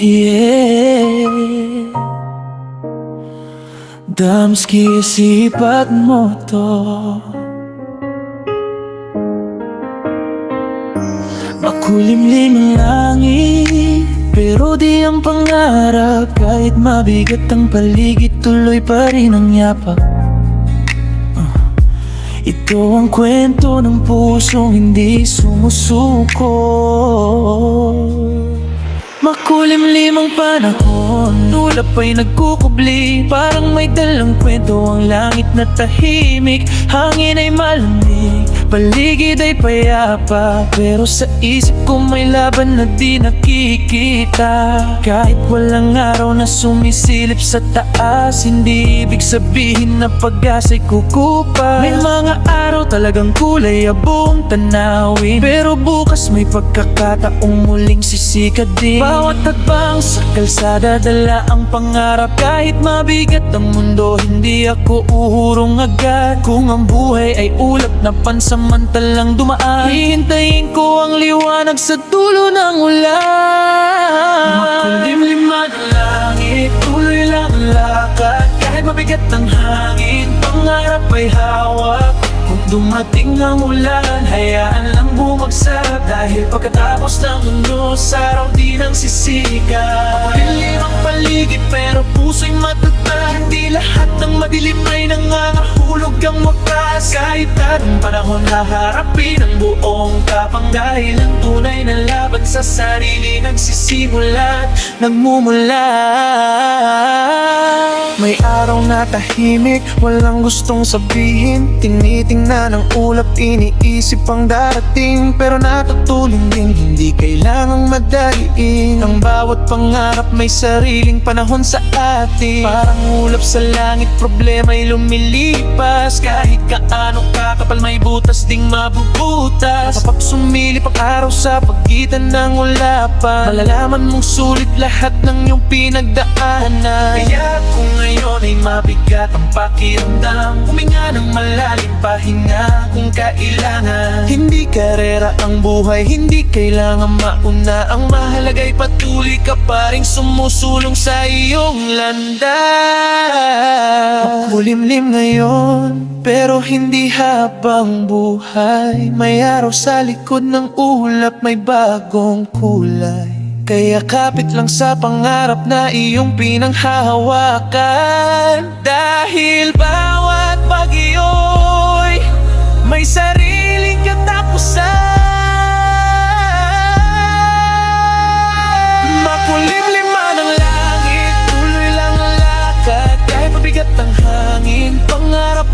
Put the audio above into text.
Yeah, damski sipat mo to. Makulimlim ang langit, pero di ang pangarap. Kahit mabigat ang paligid, tuloy pa rin ang yapak. Ito ang kwento ng pusong hindi sumusuko. Makulimlim ang panahon, ulap ay nagkukubli. Parang may dalang kwento ang langit na tahimik. Hangin ay malamig, paligid ay payapa, pero sa isip ko may laban na di nakikita. Kahit walang araw na sumisilip sa taas, hindi ibig sabihin na pag-asa'y kukupa. May mga araw talagang kulay buong tanawin, pero bukas may pagkakataong muling sisikat din. Bawat hakbang sa kalsada dala ang pangarap. Kahit mabigat ang mundo, hindi ako uhurong agad. Kung ang buhay ay ulap na pansamantalang dumaan, hihintayin ko ang liwanag sa dulo ng ulan. Makulimlim ang langit, tuloy lang ang lakad. Kahit mabigat ang hangin, pangarap ay hawak. Kung dumating ang ulan, hayaan lang bumagsak. Dahil pagkatapos ng mundo, sa araw din ang sisikat. Dilim ang paligid pero puso'y matatag. Hindi lahat ng madilim ay nangangahulog ang wakas. Kahit anong panahon, haharapin ang buong tapang. Dahil ang tunay na laban sa sarili nagsisimulat, nagmumula. May araw na tahimik, walang gustong sabihin. Tinitingnan ang ulap, iniisip ang darating. Pero natutulong din, hindi kailangang madaliin. Ang bawat pangarap may sariling panahon sa atin. Parang ulap sa langit, problema'y lumilipas. Kahit kaano kakapal, may butas ding mabubutas. Kapag sumilip ang araw sa pagitan ng ulapan, malalaman mong sulit lahat ng iyong pinagdaanan. Kaya kung ngayon ay mabigat ang pakiramdam, huminga ng malalim, pahinga kung kailangan. Hindi karera ang buhay, hindi kailangan mauna. Ang mahalaga'y patuloy ka pa ring sumusulong sa iyong landas. Makulimlim ngayon, pero hindi habang buhay. May araw sa likod ng ulap, may bagong kulay. Kaya kapit lang sa pangarap na iyong pinanghahawakan. Dahil bawat pag-iyo'y may sariling katapusan. Makulimlim man ang langit, tuloy lang ang lakad. Kahit mabigat ang hangin, pangarap